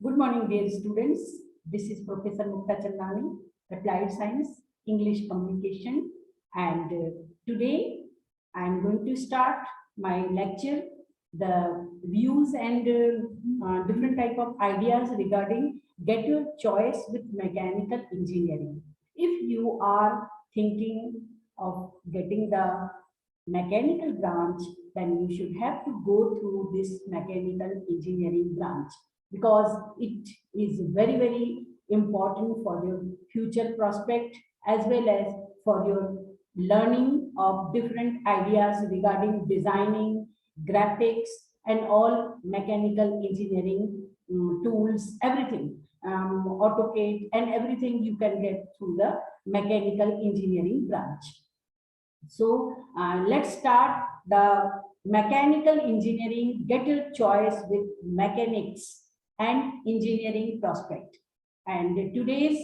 Good morning, dear students. This is Professor Mukta Chandani, Applied Science, English Communication, and today I am going to start my lecture, the views and different type of ideas regarding get your choice with mechanical engineering. If you are thinking of getting the mechanical branch, then you should have to go through this mechanical engineering branch because it is very important for your future prospect as well as for your learning of different ideas regarding designing, graphics, and all mechanical engineering tools, everything, AutoCAD, and everything you can get through the mechanical engineering branch. So let's start the mechanical engineering, get your choice with mechanics and engineering prospect. And today's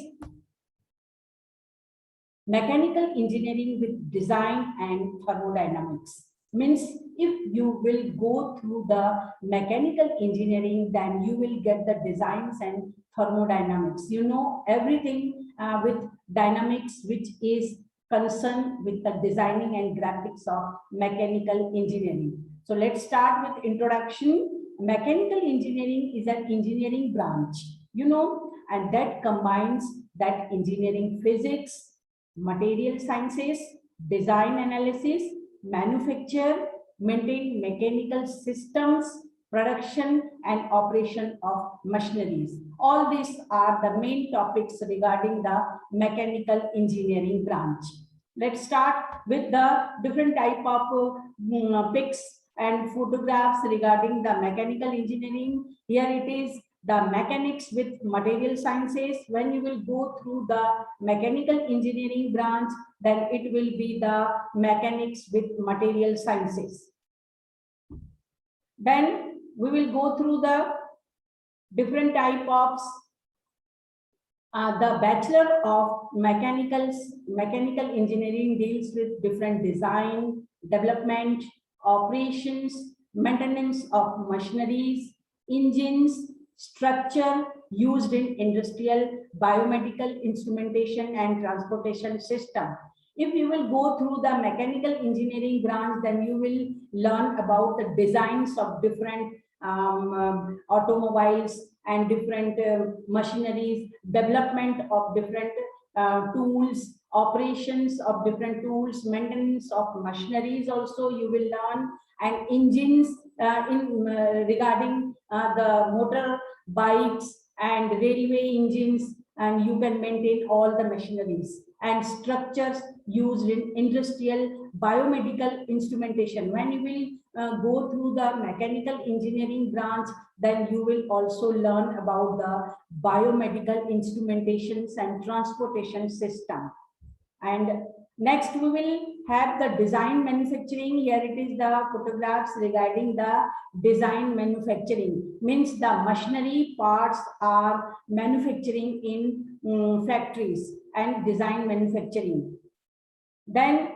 mechanical engineering with design and thermodynamics means if you will go through the mechanical engineering, then you will get the designs and thermodynamics. You know everything with dynamics, which is concerned with the designing and graphics of mechanical engineering. So let's start with introduction. Mechanical engineering is an engineering branch, you know, and that combines that engineering physics, material sciences, design analysis, manufacture, maintain mechanical systems, production and operation of machineries. All these are the main topics regarding the mechanical engineering branch. Let's start with the different type of pics and photographs regarding the mechanical engineering. Here it is the mechanics with material sciences. When you will go through the mechanical engineering branch, then it will be the mechanics with material sciences. Then we will go through the different type of the Bachelor of Mechanical Engineering deals with different design, development, operations, maintenance of machineries, engines, structure used in industrial, biomedical instrumentation and transportation system. If you will go through the mechanical engineering branch, then you will learn about the designs of different automobiles and different machineries, development of different tools, operations of different tools, maintenance of machineries also you will learn, and engines regarding the motor bikes and railway engines, and you can maintain all the machineries and structures used in industrial biomedical instrumentation. When you will go through the mechanical engineering branch, then you will also learn about the biomedical instrumentations and transportation system. And next we will have the design manufacturing. Here it is the photographs regarding the design manufacturing. Means the machinery parts are manufacturing in factories and design manufacturing. Then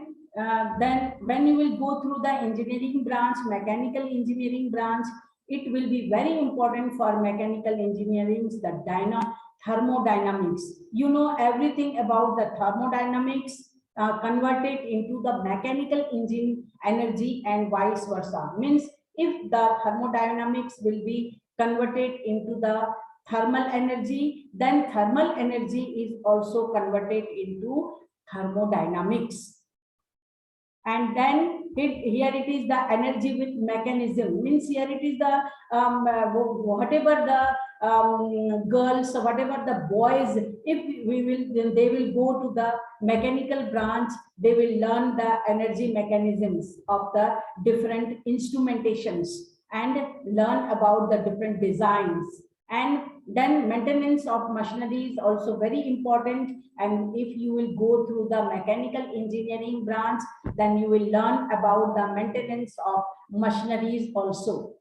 when you will go through the engineering branch, mechanical engineering branch, it will be very important for mechanical engineering, the thermodynamics. You know everything about the thermodynamics converted into the mechanical engine energy and vice versa. Means if the thermodynamics will be converted into the thermal energy, then thermal energy is also converted into thermodynamics. And then here it is the energy with mechanism. Means here it is the whatever the girls, whatever the boys, if we will, then they will go to the mechanical branch, they will learn the energy mechanisms of the different instrumentations and learn about the different designs. And then maintenance of machinery is also very important. And if you will go through the mechanical engineering branch, then you will learn about the maintenance of machineries also.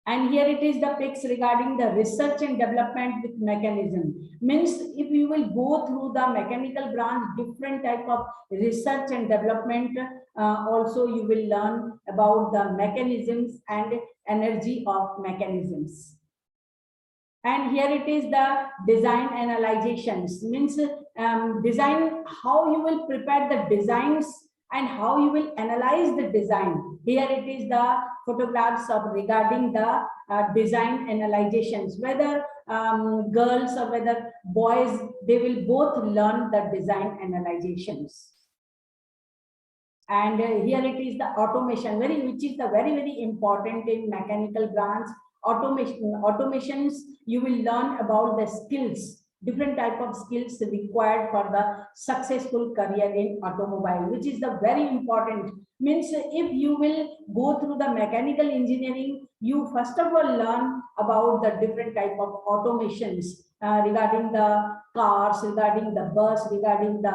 And here it is the pics regarding the research and development with mechanism. Means if you will go through the mechanical branch, different type of research and development, also you will learn about the mechanisms and energy of mechanisms. And here it is the design analyzations, means design, how you will prepare the designs and how you will analyze the design. Here it is the photographs of regarding the design analyzations, whether girls or whether boys, they will both learn the design analyzations. And here it is the automation, which is the very important in mechanical branch. Automations, you will learn about the skills, different type of skills required for the successful career in automobile, which is the very important. Means if you will go through the mechanical engineering, you first of all learn about the different type of automations regarding the cars, regarding the bus, regarding the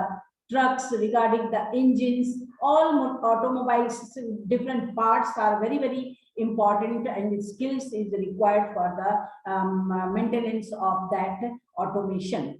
trucks, regarding the engines. All automobiles, different parts are very important, and skills is required for the maintenance of that automation.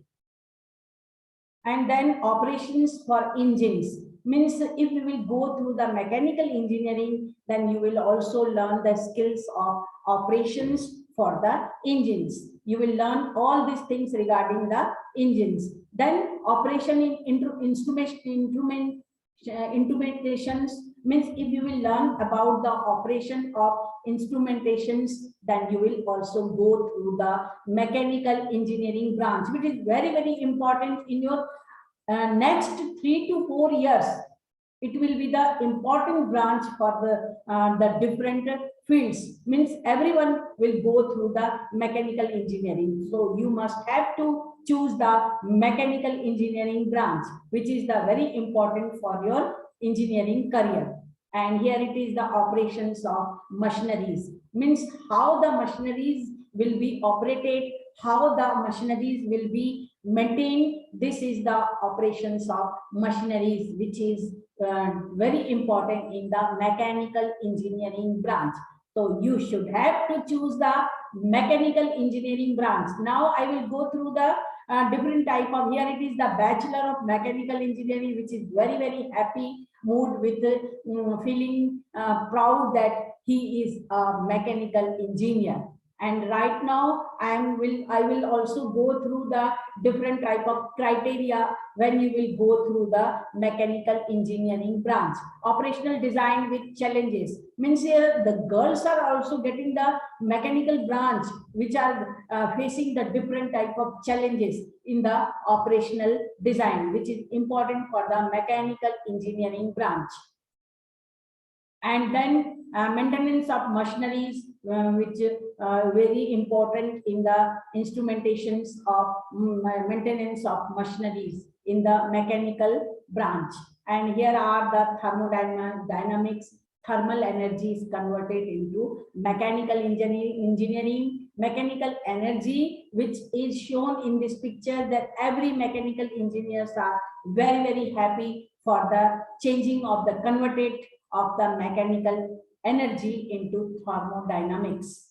And then operations for engines, means if you will go through the mechanical engineering, then you will also learn the skills of operations for the engines. You will learn all these things regarding the engines. Then operation in instrumentations, means if you will learn about the operation of instrumentations, then you will also go through the mechanical engineering branch, which is very important in your next 3 to 4 years. It will be the important branch for the different fields, means everyone will go through the mechanical engineering. So you must have to choose the mechanical engineering branch, which is the very important for your engineering career. And here it is the operations of machineries, means how the machineries will be operated, how the machineries will be maintained. This is the operations of machineries, which is very important in the mechanical engineering branch. So you should have to choose the mechanical engineering branch. Now I will go through the different type of, here it is the Bachelor of Mechanical Engineering, which is very happy mood with feeling proud that he is a mechanical engineer. And right now I will also go through the different type of criteria when you will go through the mechanical engineering branch. Operational design with challenges, means here the girls are also getting the mechanical branch, which are facing the different type of challenges in the operational design, which is important for the mechanical engineering branch. And then maintenance of machineries, which very important in the instrumentations of maintenance of machineries in the mechanical branch. And here are the thermodynamics, thermal energy is converted into mechanical engineering. Mechanical energy, which is shown in this picture, that every mechanical engineers are very happy for the changing of the converted of the mechanical energy into thermodynamics.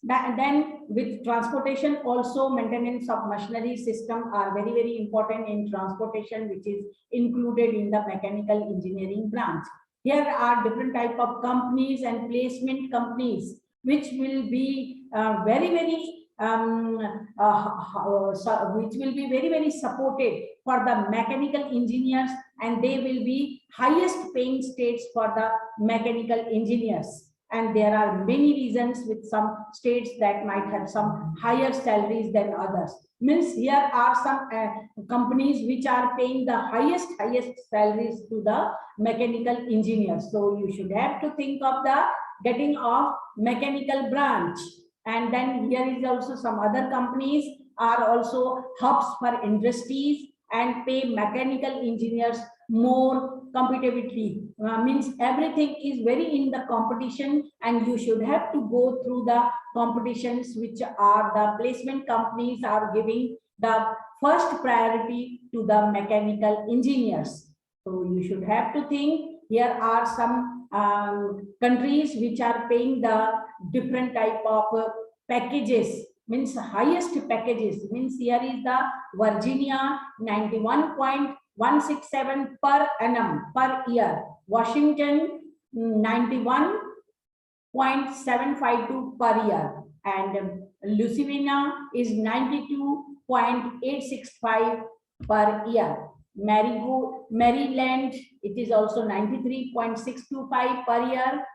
Then with transportation also, maintenance of machinery system are very important in transportation, which is included in the mechanical engineering branch. Here are different type of companies and placement companies, which will be which will be very supported for the mechanical engineers, and they will be highest paying states for the mechanical engineers. And there are many reasons with some states that might have some higher salaries than others. Means here are some companies which are paying the highest salaries to the mechanical engineers. So you should have to think of the getting of mechanical branch. And then here is also some other companies are also hubs for industries and pay mechanical engineers more competitively. Means everything is very in the competition, and you should have to go through the competitions, which are the placement companies are giving the first priority to the mechanical engineers. So you should have to think, here are some countries which are paying the different type of packages, means highest packages. Means here is the Virginia 91.167 per annum per year, Washington 91.752 per year, and Lucivina is 92.865 per year. Maryland, it is also 93.625 per year.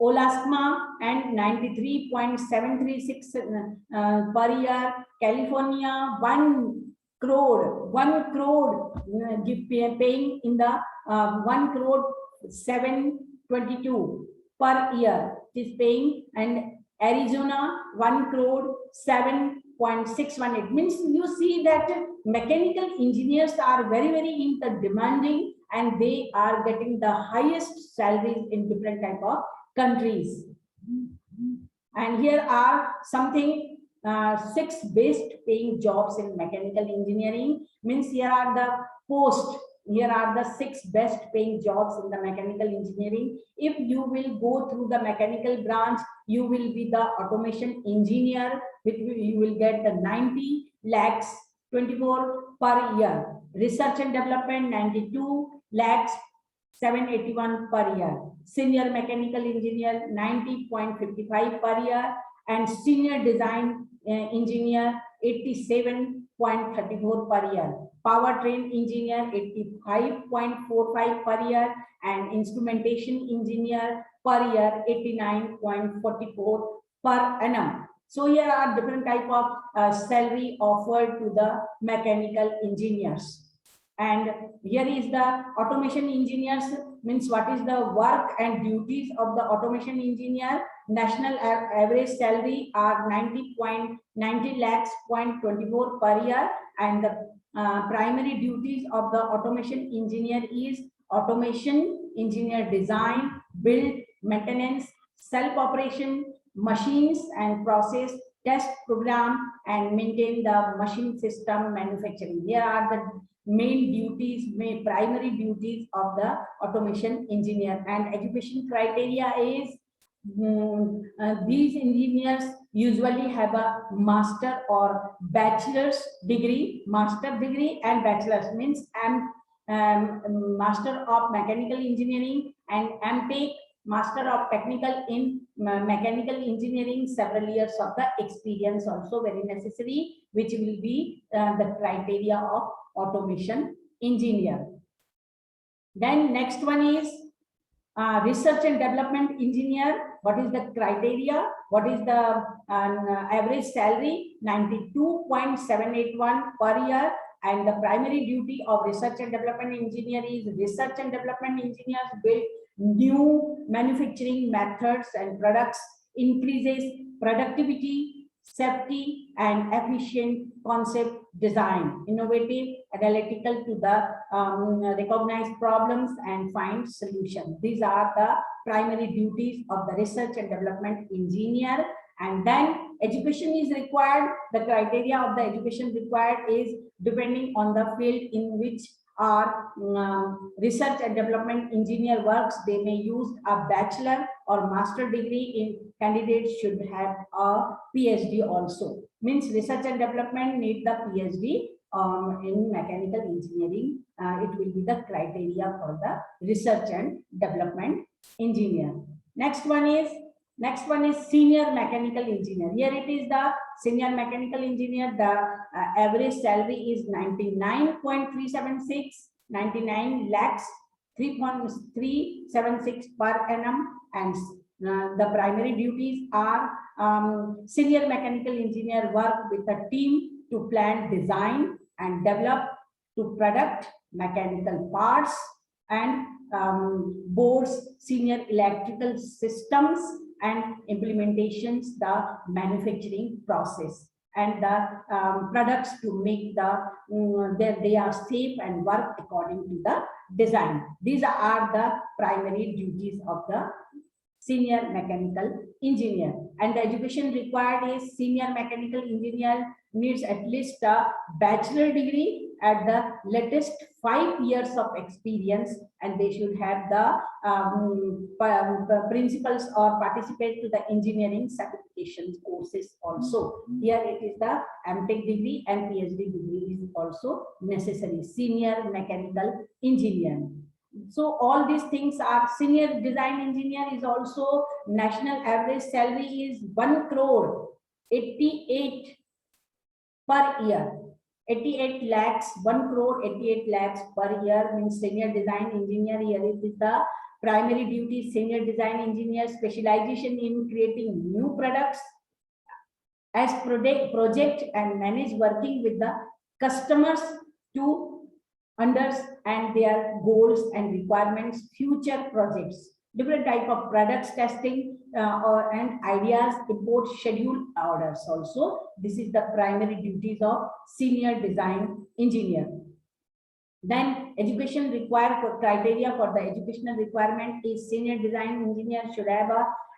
Olasma and 93.736 per year. California, 1 crore paying in the 1 crore 722 per year it is paying, and Arizona 1 crore 7.618. Means you see that mechanical engineers are very in the demanding, and they are getting the highest salaries in different type of countries. And here are something 6 best paying jobs in mechanical engineering. Means here are the post. Here are the 6 best paying jobs in the mechanical engineering. If you will go through the mechanical branch, you will be the automation engineer, which you will get the 90 lakhs 24 per year. Research and development 92 lakhs 781 per year. Senior mechanical engineer 90.55 per year, and senior design engineer 87.34 per year. Powertrain engineer 85.45 per year, and instrumentation engineer per year 89.44 per annum. So here are different type of salary offered to the mechanical engineers. And here is the automation engineers. Means what is the work and duties of the automation engineer. National average salary are 90 lakhs 24 per year, and the primary duties of the automation engineer is automation engineer design, build, maintenance, self-operation, machines and process, test, program, and maintain the machine system manufacturing. Here are the main duties, primary duties of the automation engineer. And education criteria is these engineers usually have a master or bachelor's degree. Master degree and bachelor's means master of mechanical engineering, and MTech, master of technical in mechanical engineering. Several years of the experience also very necessary, which will be the criteria of automation engineer. Then next one is research and development engineer. What is the criteria? What is the average salary? 92.781 per year. And the primary duty of research and development engineer is research and development engineers build new manufacturing methods and products, increases productivity, safety, and efficient concept design, innovative, analytical to the recognized problems and find solutions. These are the primary duties of the research and development engineer. And then education is required. The criteria of the education required is depending on the field in which our research and development engineer works. They may use a bachelor or master degree. In candidates should have a PhD also. Means research and development need the PhD in mechanical engineering. It will be the criteria for the research and development engineer. Next one is senior mechanical engineer. Here it is the senior mechanical engineer. The average salary is 99 lakhs 3.376 per annum, and the primary duties are senior mechanical engineer work with a team to plan, design, and develop to product mechanical parts and boards, senior electrical systems and implementations, the manufacturing process and the products to make they are safe and work according to the design. These are the primary duties of the senior mechanical engineer. And the education required is senior mechanical engineer needs at least a bachelor degree, at the latest 5 years of experience, and they should have the principles or participate to the engineering certification courses also. Here it is the MTech degree and PhD degree is also necessary. Senior mechanical engineer. So all these things are senior design engineer is also national average salary is 1 crore 88 per year. 88 lakhs, 1 crore 88 lakhs per year means senior design engineer. Here it is the primary duty senior design engineer, specialization in creating new products as project and manage working with the customers to understand their goals and requirements, future projects, different type of products testing and ideas, import schedule orders also. This is the primary duties of senior design engineer. Then education required criteria for the educational requirement is senior design engineer should have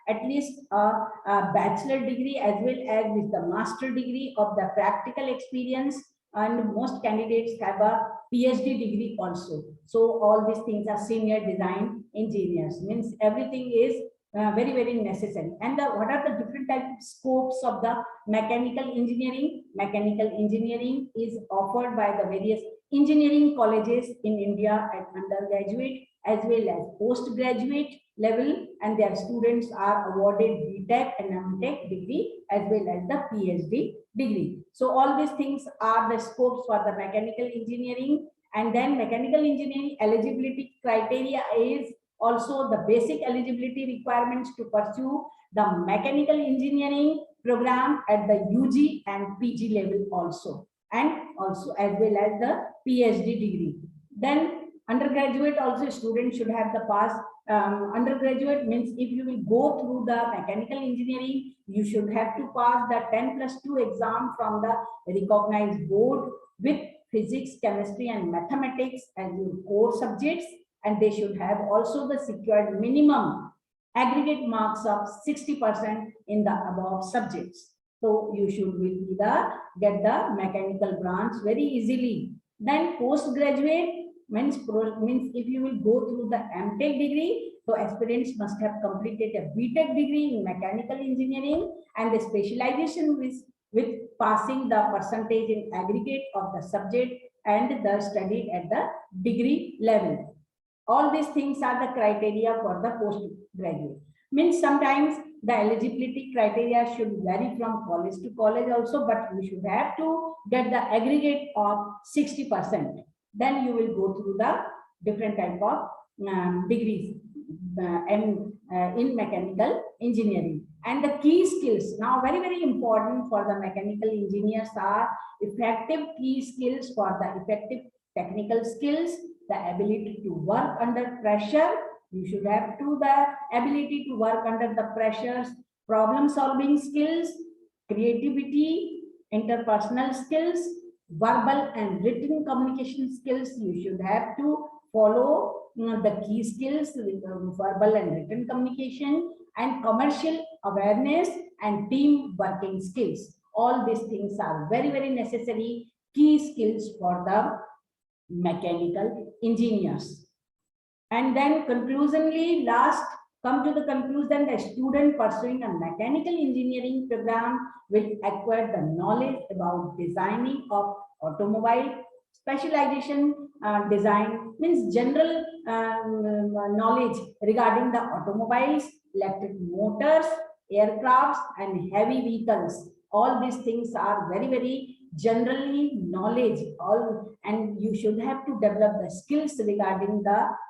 at least a bachelor degree as well as with the master degree of the practical experience, and most candidates have a PhD degree also. So all these things are senior design engineers, means everything is very necessary. And what are the different types of scopes of the mechanical engineering? Mechanical engineering is offered by the various engineering colleges in India at undergraduate as well as postgraduate level, and their students are awarded BTech and MTech degree as well as the PhD degree. So all these things are the scopes for the mechanical engineering. And then mechanical engineering eligibility criteria is also the basic eligibility requirements to pursue the mechanical engineering program at the UG and PG level also, and also as well as the PhD degree. Then undergraduate also students should have the pass. Undergraduate means if you will go through the mechanical engineering, you should have to pass the 10+2 exam from the recognized board with physics, chemistry and mathematics as your core subjects, and they should have also the secured minimum aggregate marks of 60% in the above subjects. So you should will get the mechanical branch very easily. Then postgraduate means if you will go through the MTech degree, so aspirants must have completed a BTech degree in mechanical engineering, and the specialization with passing the percentage in aggregate of the subject and the studied at the degree level. All these things are the criteria for the postgraduate. Means sometimes the eligibility criteria should vary from college to college also, but you should have to get the aggregate of 60%. Then you will go through the different type of degrees in mechanical engineering. And the key skills, now very important for the mechanical engineers are effective key skills for the effective technical skills, the ability to work under pressure. You should have the ability to work under the pressures, problem solving skills, creativity, interpersonal skills, verbal and written communication skills. You should have to follow the key skills with verbal and written communication, and commercial awareness and team working skills. All these things are very necessary key skills for the mechanical engineers. And then conclusively, come to the conclusion, the student pursuing a mechanical engineering program will acquire the knowledge about designing of automobile. Specialization design means general knowledge regarding the automobiles, electric motors, aircrafts and heavy vehicles. All these things are very generally knowledge, and you should have to develop the skills regarding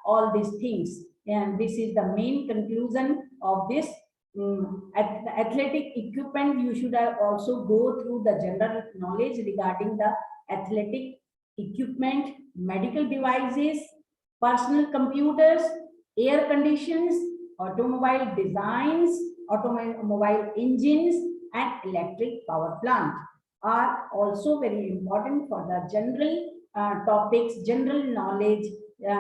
all these things. And this is the main conclusion of this. Athletic equipment, you should have also go through the general knowledge regarding the athletic equipment, medical devices, personal computers, air conditions, automobile designs, automobile engines and electric power plant are also very important for the general topics, general knowledge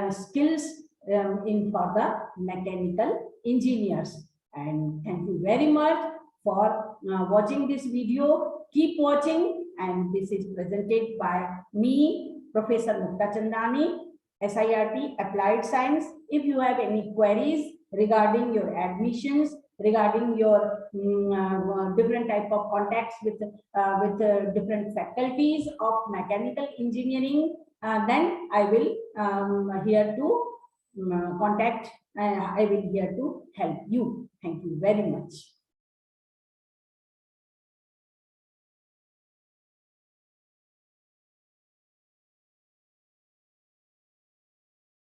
skills for the mechanical engineers. And thank you very much for watching this video. Keep watching, and this is presented by me, Professor Mukta Chandani, SIRT Applied Science. If you have any queries regarding your admissions, regarding your different type of contacts with different faculties of mechanical engineering, then I will here to contact. I will here to help you. Thank you very much.